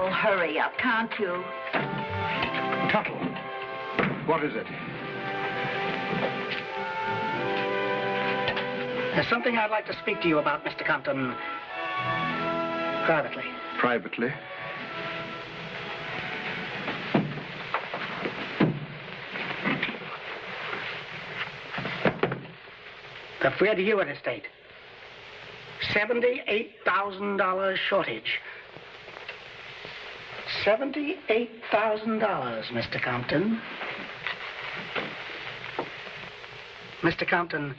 Oh, hurry up, can't you? Tuttle, what is it? There's something I'd like to speak to you about, Mr. Compton. Privately. Privately? The Fred Hewitt estate. $78,000 shortage. $78,000, Mr. Compton. Mr. Compton,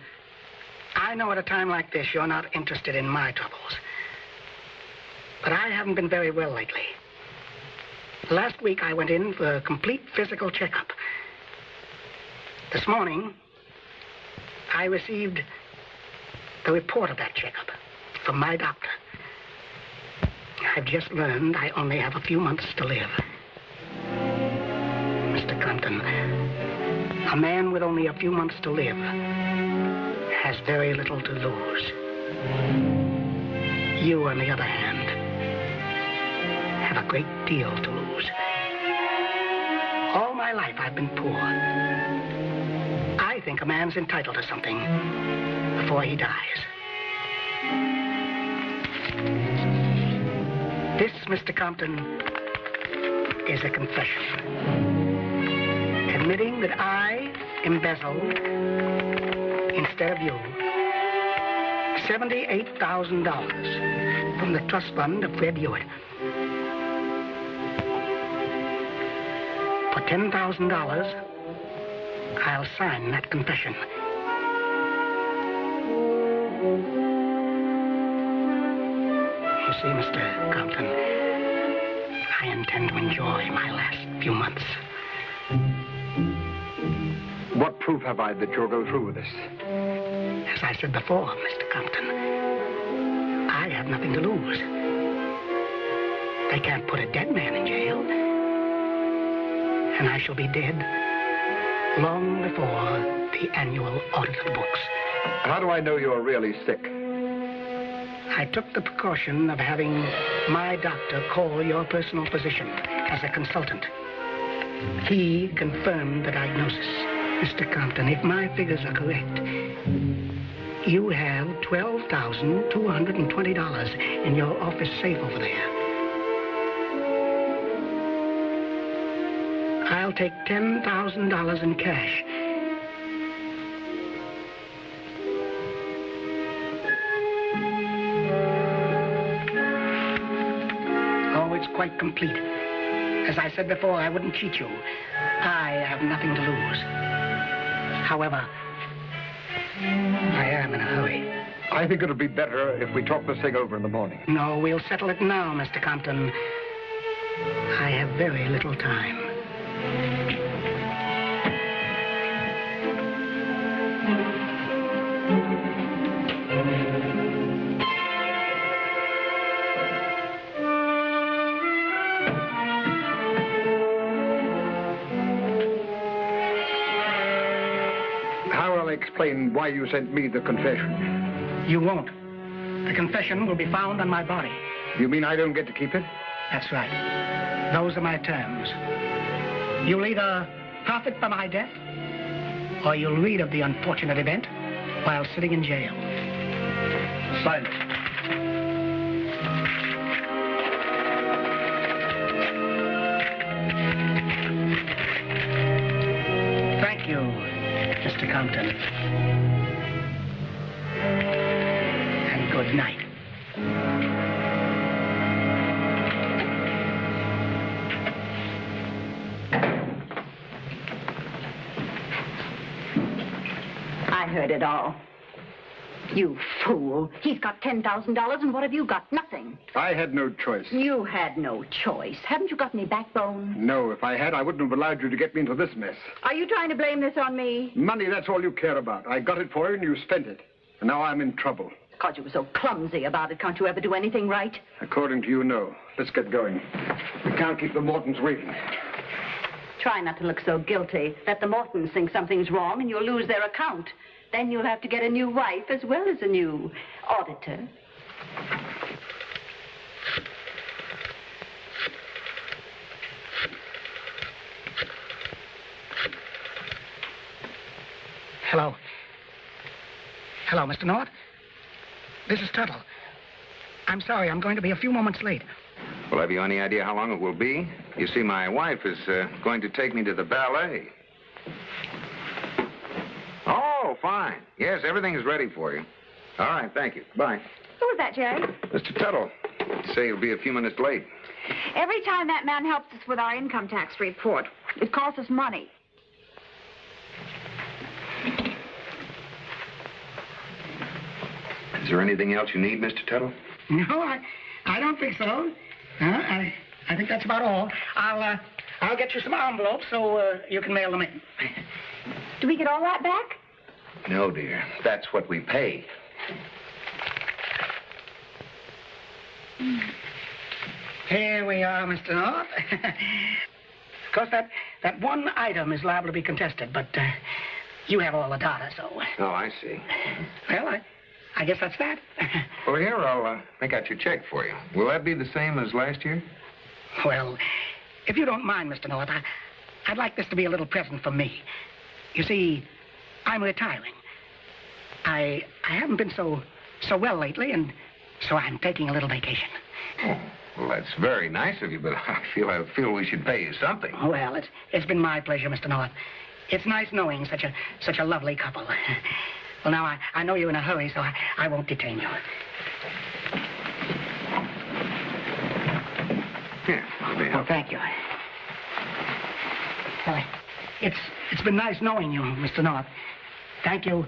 I know at a time like this you're not interested in my troubles. But I haven't been very well lately. Last week I went in for a complete physical checkup. This morning, I received the report of that checkup from my doctor. I've just learned I only have a few months to live. Mr. Compton, a man with only a few months to live has very little to lose. You, on the other hand, have a great deal to lose. All my life I've been poor. I think a man's entitled to something before he dies. This, Mr. Compton, is a confession. Admitting that I embezzled, instead of you, $78,000 from the trust fund of Fred Hewitt. For $10,000, I'll sign that confession. You see, Mr. Compton, I intend to enjoy my last few months. What proof have I that you'll go through with this? As I said before, Mr. Compton, I have nothing to lose. They can't put a dead man in jail. And I shall be dead long before the annual audit of the books. How do I know you're really sick? I took the precaution of having my doctor call your personal physician as a consultant. He confirmed the diagnosis. Mr. Compton, if my figures are correct, you have $12,220 in your office safe over there. I'll take $10,000 in cash. Oh, it's quite complete. As I said before, I wouldn't cheat you. I have nothing to lose. However, I am in a hurry. I think it'll be better if we talk this thing over in the morning. No, we'll settle it now, Mr. Compton. I have very little time. Explain why you sent me the confession. You won't. The confession will be found on my body. You mean I don't get to keep it? That's right. Those are my terms. You'll either profit by my death, or you'll read of the unfortunate event while sitting in jail. Sign it. Thank you, Mr. Compton. And good night. I heard it all. You fool. He's got $10,000, and what have you got? Nothing. I had no choice. You had no choice. Haven't you got any backbone? No, if I had, I wouldn't have allowed you to get me into this mess. Are you trying to blame this on me? Money, that's all you care about. I got it for you, and you spent it. And now I'm in trouble. Because you were so clumsy about it, can't you ever do anything right? According to you, no. Let's get going. We can't keep the Mortons waiting. Try not to look so guilty. Let the Mortons think something's wrong, and you'll lose their account. Then you'll have to get a new wife as well as a new auditor. Hello. Hello, Mr. North. This is Tuttle. I'm sorry, I'm going to be a few moments late. Well, have you any idea how long it will be? You see, my wife is going to take me to the ballet. Oh, fine. Yes, everything is ready for you. All right, thank you. Bye. Who was that, Jerry? Mr. Tuttle. Say you'll be a few minutes late. Every time that man helps us with our income tax report, it costs us money. Is there anything else you need, Mr. Tuttle? No, I don't think so. I think that's about all. I'll get you some envelopes so you can mail them in. Do we get all that back? No, dear. That's what we pay. Here we are, Mr. North. Of course, that one item is liable to be contested, but you have all the data, so... Oh, I see. Well, I guess that's that. Well, here, I'll make out your check for you. Will that be the same as last year? Well, if you don't mind, Mr. North, I'd like this to be a little present for me. You see, I'm retiring. I haven't been so well lately, and so I'm taking a little vacation. Oh, well, that's very nice of you, but I feel we should pay you something. Well, it's been my pleasure, Mr. North. It's nice knowing such a lovely couple. Well, now, I know you're in a hurry, so I won't detain you. Here, let me Well, help. thank you. Well, it's been nice knowing you, Mr. North. Thank you,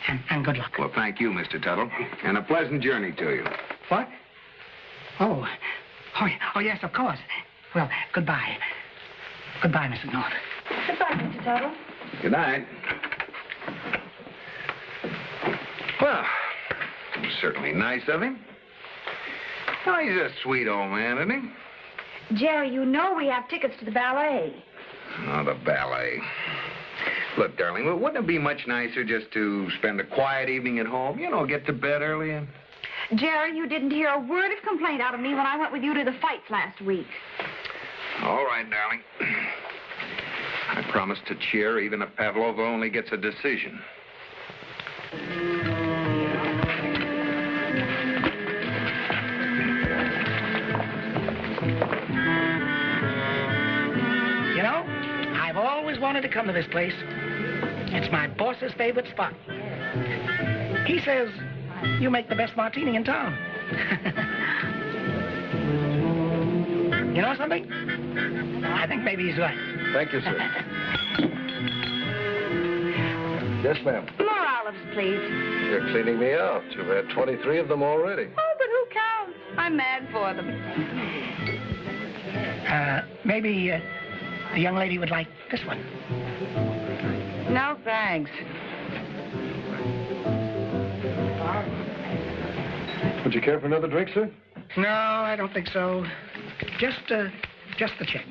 and good luck. Well, thank you, Mr. Tuttle, and a pleasant journey to you. What? Oh, yes, of course. Well, goodbye. Goodbye, Mr. North. Goodbye, Mr. Tuttle. Good night. Well, it was certainly nice of him. Oh, he's a sweet old man, isn't he? Jerry, you know we have tickets to the ballet. Oh, the ballet. Look, darling, wouldn't it be much nicer just to spend a quiet evening at home? You know, get to bed early and... Jerry, you didn't hear a word of complaint out of me when I went with you to the fights last week. All right, darling. I promise to cheer even if Pavlova only gets a decision. You know, I've always wanted to come to this place. It's my boss's favorite spot. He says you make the best martini in town. You know something? I think maybe he's right. Thank you, sir. Yes, ma'am. More olives, please. You're cleaning me out. You've had 23 of them already. Oh, but who counts? I'm mad for them. Maybe the young lady would like this one. No, thanks. Would you care for another drink, sir? No, I don't think so. Just the check.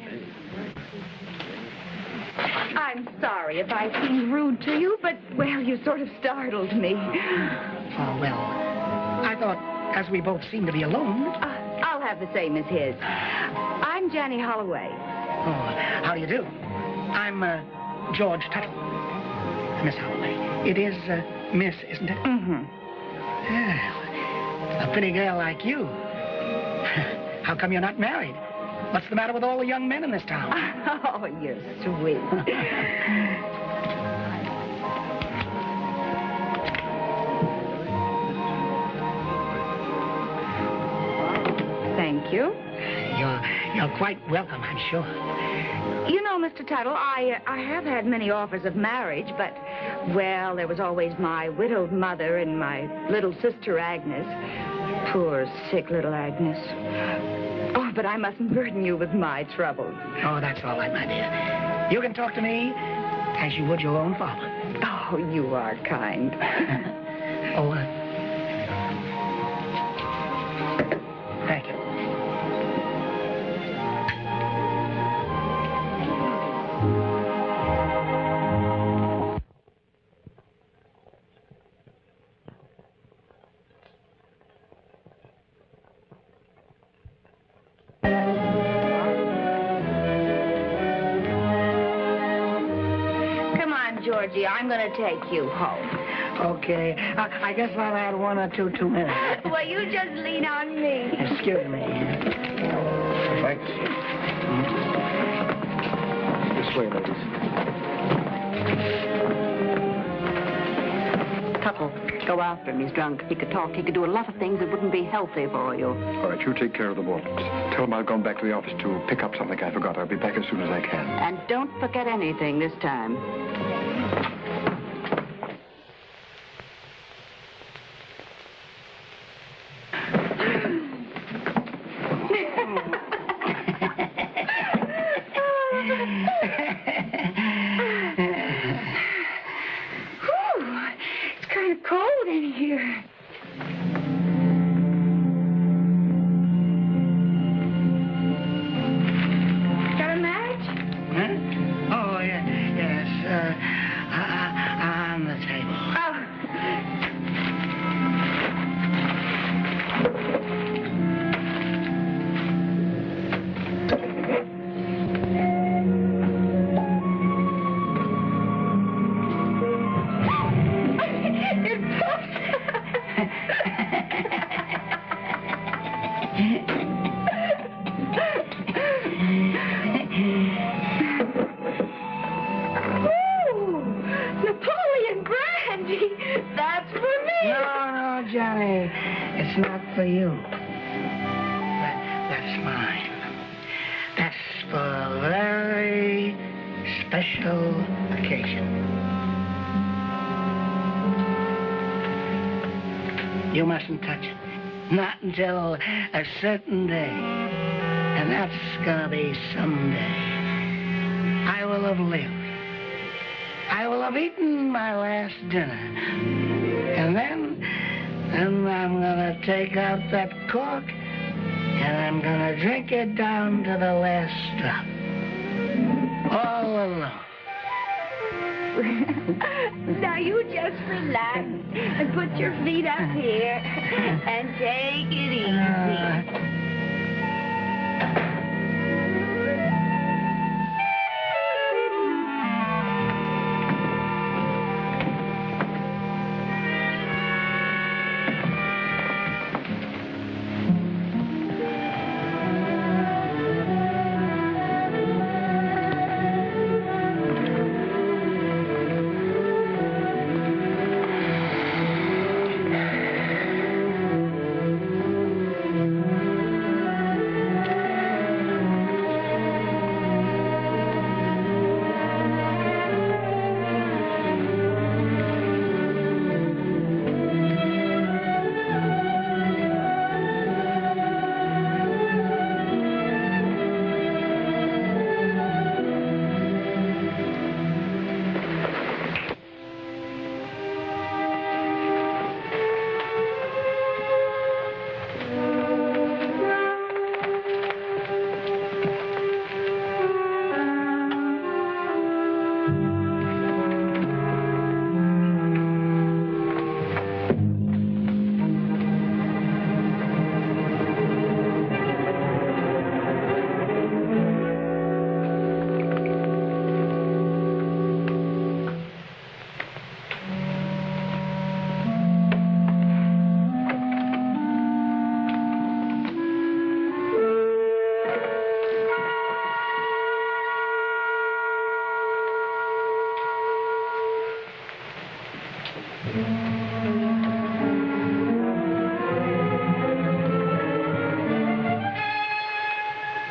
I'm sorry if I seemed rude to you, but, well, you sort of startled me. Oh, well, I thought as we both seem to be alone... I'll have the same as his. I'm Jenny Holloway. Oh, how do you do? I'm George Tuttle. Miss Holloway. It is Miss, isn't it? Mm-hmm. A pretty girl like you. How come you're not married? What's the matter with all the young men in this town? Oh, you're sweet. Thank you. You're quite welcome, I'm sure. You know, Mr. Tuttle, I have had many offers of marriage, but, well, there was always my widowed mother and my little sister, Agnes. Poor, sick little Agnes. Oh, but I mustn't burden you with my troubles. Oh, that's all right, my dear. You can talk to me as you would your own father. Oh, you are kind. Oh, thank you. Georgie. I'm going to take you home. Okay. I guess I'll add 1 or 2 minutes. Well, you just lean on me. Excuse me. Thanks. This way, ladies. Tuttle, go after him. He's drunk. He could talk. He could do a lot of things that wouldn't be healthy for you. All right, you take care of the Mortons. Tell them I've gone back to the office to pick up something I forgot. I'll be back as soon as I can. And don't forget anything this time. It's kind of cold in here. Got a match? Huh? Oh, yeah, yes. On the table. Oh. Napoleon brandy. That's for me. No, Johnny. It's not for you. That's mine. That's for a very special occasion. You mustn't touch it. Not until a certain day. And that's gonna be someday. I will have lived. I will have eaten my last dinner. And then I'm gonna take out that cork and I'm gonna drink it down to the last drop. All alone. Now you just relax and put your feet up here and take it easy.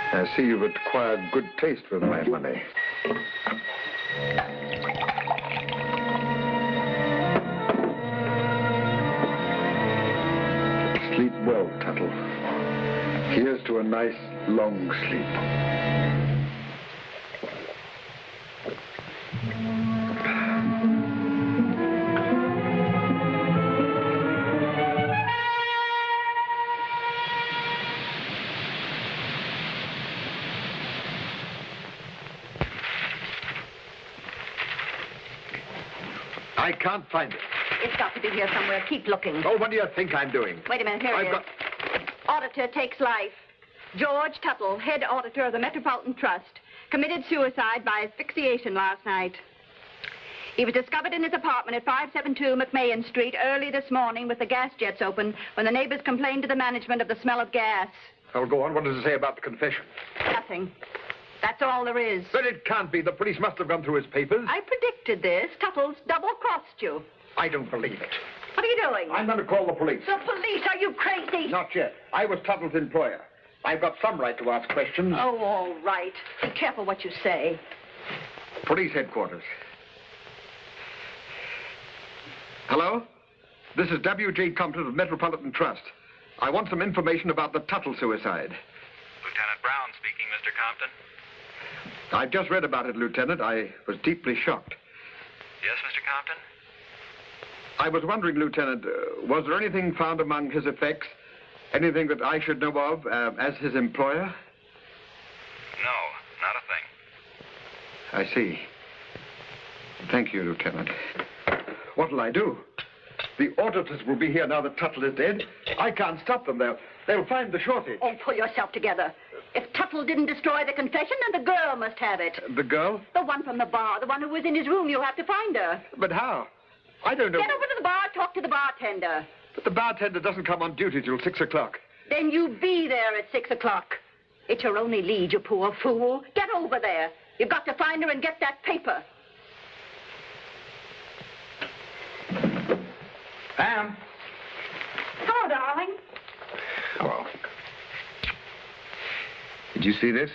I see you've acquired good taste with my money. Sleep well, Tuttle. Here's to a nice, long sleep. I can't find it. It's got to be here somewhere. Keep looking. Oh, what do you think I'm doing? Wait a minute. Here it is. Auditor takes life. George Tuttle, head auditor of the Metropolitan Trust, committed suicide by asphyxiation last night. He was discovered in his apartment at 572 McMahon Street early this morning with the gas jets open when the neighbors complained to the management of the smell of gas. Well, go on. What does it say about the confession? Nothing. That's all there is. But it can't be. The police must have gone through his papers. I predicted this. Tuttle's double-crossed you. I don't believe it. What are you doing? I'm going to call the police. The police? Are you crazy? Not yet. I was Tuttle's employer. I've got some right to ask questions. Oh, all right. Be careful what you say. Police headquarters. Hello? This is W.J. Compton of Metropolitan Trust. I want some information about the Tuttle suicide. Lieutenant Brown speaking, Mr. Compton. I've just read about it, Lieutenant. I was deeply shocked. Yes, Mr. Compton? I was wondering, Lieutenant, was there anything found among his effects? Anything that I should know of as his employer? No, not a thing. I see. Thank you, Lieutenant. What'll I do? The auditors will be here now that Tuttle is dead. I can't stop them. They'll find the shortage. Oh, pull yourself together. If Tuttle didn't destroy the confession, then the girl must have it. The girl? The one from the bar, the one who was in his room. You'll have to find her. But how? I don't know. Get over to the bar, talk to the bartender. But the bartender doesn't come on duty till 6 o'clock. Then you be there at 6 o'clock. It's your only lead, you poor fool. Get over there. You've got to find her and get that paper. Pam. Hello, darling. Hello. Did you see this?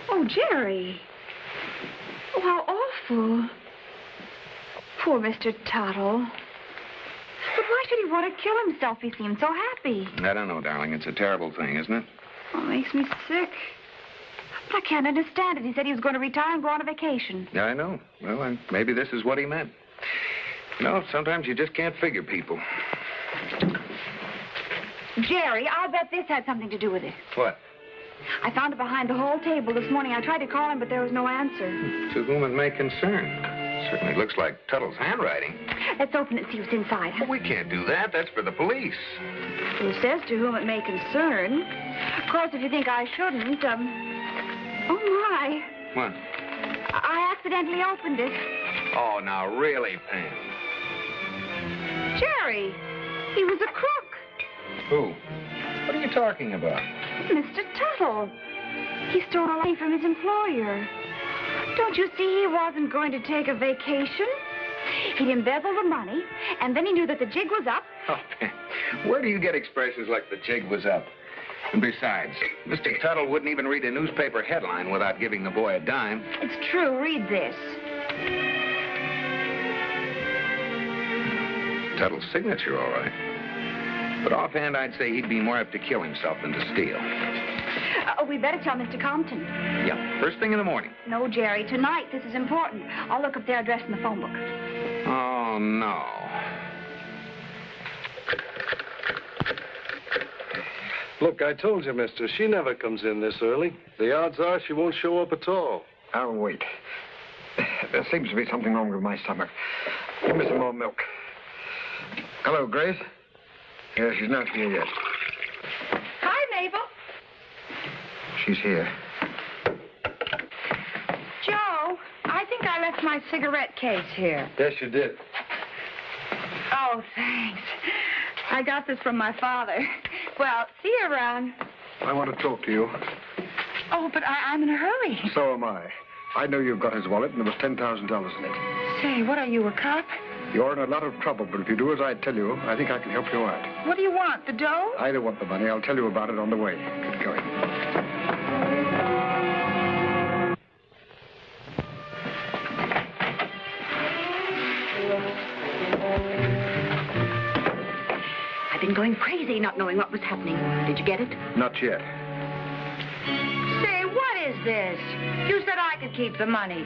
Oh, Jerry. Oh, how awful. Poor Mr. Tuttle. But why should he want to kill himself? He seemed so happy. I don't know, darling. It's a terrible thing, isn't it? Oh, it makes me sick. But I can't understand it. He said he was going to retire and go on a vacation. Yeah, I know. Well, maybe this is what he meant. No, sometimes you just can't figure people. Jerry, I'll bet this had something to do with it. What? I found it behind the hall table this morning. I tried to call him, but there was no answer. To whom it may concern. Certainly looks like Tuttle's handwriting. Let's open it and see what's inside, huh? Well, we can't do that. That's for the police. Who says to whom it may concern? Of course, if you think I shouldn't, Oh, my. What? I accidentally opened it. Oh, now, really, Pam. Jerry, he was a crook. Who? What are you talking about? Mr. Tuttle. He stole money from his employer. Don't you see he wasn't going to take a vacation? He'd embezzle the money, and then he knew that the jig was up. Oh, Pam, where do you get expressions like the jig was up? And besides, Mr. Tuttle wouldn't even read a newspaper headline without giving the boy a dime. It's true. Read this. Tuttle's signature, all right. But offhand, I'd say he'd be more apt to kill himself than to steal. We better tell Mr. Compton. Yeah, first thing in the morning. No, Jerry, tonight. This is important. I'll look up their address in the phone book. Oh, no. Look, I told you, mister, she never comes in this early. The odds are she won't show up at all. I'll wait. There seems to be something wrong with my stomach. Give me some more milk. Hello, Grace. Yeah, she's not here yet. Hi, Mabel. She's here. Joe, I think I left my cigarette case here. Yes, you did. Oh, thanks. I got this from my father. Well, see you around. I want to talk to you. Oh, but I'm in a hurry. So am I. I know you've got his wallet, and there was $10,000 in it. Say, what are you, a cop? You're in a lot of trouble, but if you do as I tell you, I think I can help you out. What do you want, the dough? I don't want the money. I'll tell you about it on the way. Get going. I've been going crazy not knowing what was happening. Did you get it? Not yet. Say, what is this? You said I could keep the money.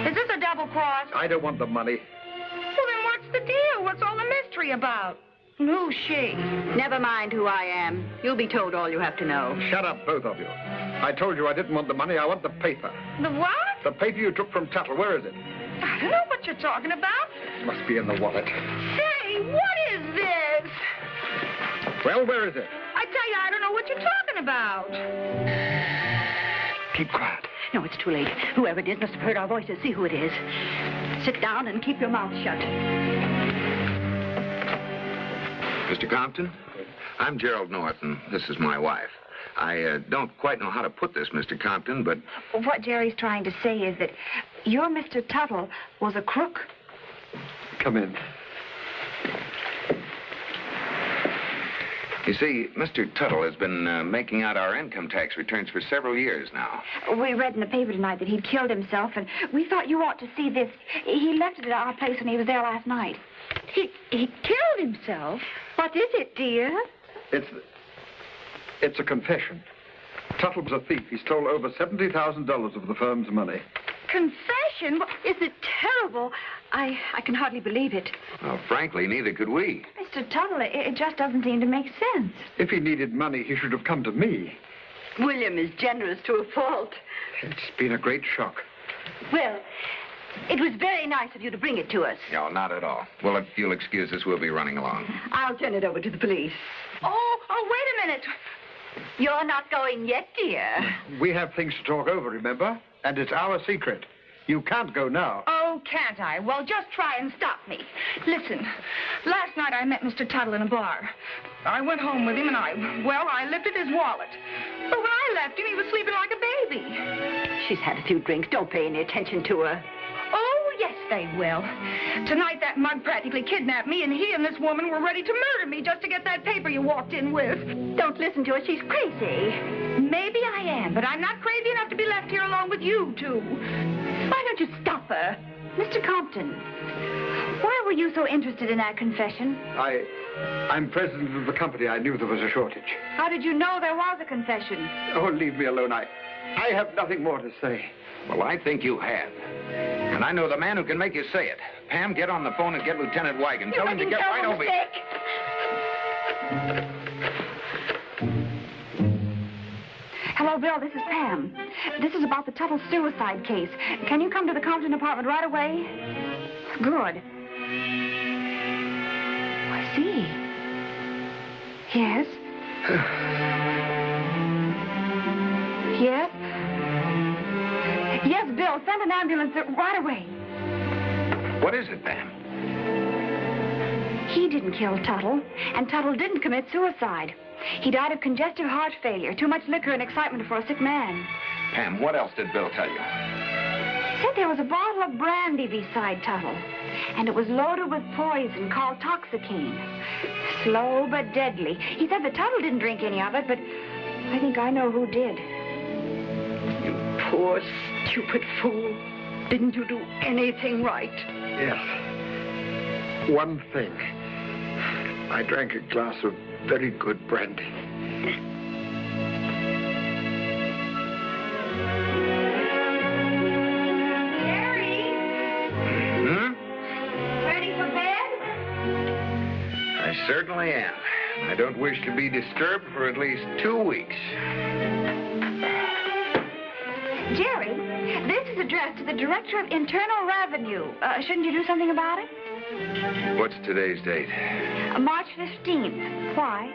Is this a double cross? I don't want the money. Well, then what's the deal? What's all the mystery about? And who's she? Never mind who I am. You'll be told all you have to know. Shut up, both of you. I told you I didn't want the money. I want the paper. The what? The paper you took from Tuttle. Where is it? I don't know what you're talking about. It must be in the wallet. Say, what is this? Well, where is it? I tell you, I don't know what you're talking about. Keep quiet. No, it's too late. Whoever it is must have heard our voices. See who it is. Sit down and keep your mouth shut. Mr. Compton, I'm Gerald North, and this is my wife. I don't quite know how to put this, Mr. Compton, but... What Jerry's trying to say is that your Mr. Tuttle was a crook. Come in. You see, Mr. Tuttle has been making out our income tax returns for several years now. We read in the paper tonight that he'd killed himself, and we thought you ought to see this. He left it at our place when he was there last night. He killed himself? What is it, dear? It's a confession. Tuttle was a thief. He stole over $70,000 of the firm's money. Confession? Is it terrible? I can hardly believe it. Well, frankly, neither could we. Mr. Tuttle, it just doesn't seem to make sense. If he needed money, he should have come to me. William is generous to a fault. It's been a great shock. Well, it was very nice of you to bring it to us. No, not at all. Well, if you'll excuse us, we'll be running along. I'll turn it over to the police. Oh, wait a minute. You're not going yet, dear. We have things to talk over, remember? And it's our secret. You can't go now. Oh, can't I? Well, just try and stop me. Listen, last night I met Mr. Tuttle in a bar. I went home with him and I lifted his wallet. But when I left him, he was sleeping like a baby. She's had a few drinks. Don't pay any attention to her. Oh, yes, they will. Tonight, that mug practically kidnapped me, and he and this woman were ready to murder me just to get that paper you walked in with. Don't listen to her. She's crazy. Maybe I am, but I'm not crazy enough to be left here alone with you two. Why don't you stop her? Mr. Compton, why were you so interested in that confession? I'm president of the company. I knew there was a shortage. How did you know there was a confession? Oh, leave me alone. I have nothing more to say. Well, I think you have. And I know the man who can make you say it. Pam, get on the phone and get Lieutenant Wigan. Tell him to get right over here. Hello, Bill. This is Pam. This is about the Tuttle suicide case. Can you come to the Compton apartment right away? Good. I see. Yes? Yes? Yes, Bill. Send an ambulance right away. What is it, Pam? He didn't kill Tuttle, and Tuttle didn't commit suicide. He died of congestive heart failure, too much liquor and excitement for a sick man. Pam, what else did Bill tell you? He said there was a bottle of brandy beside Tuttle, and it was loaded with poison called toxicane. Slow but deadly. He said that Tuttle didn't drink any of it, but I think I know who did. You poor, stupid fool. Didn't you do anything right? Yes. One thing. I drank a glass of very good brandy. Jerry? Hmm? Ready for bed? I certainly am. I don't wish to be disturbed for at least 2 weeks. Jerry, this is addressed to the Director of Internal Revenue. Shouldn't you do something about it? What's today's date? March 15th. Why?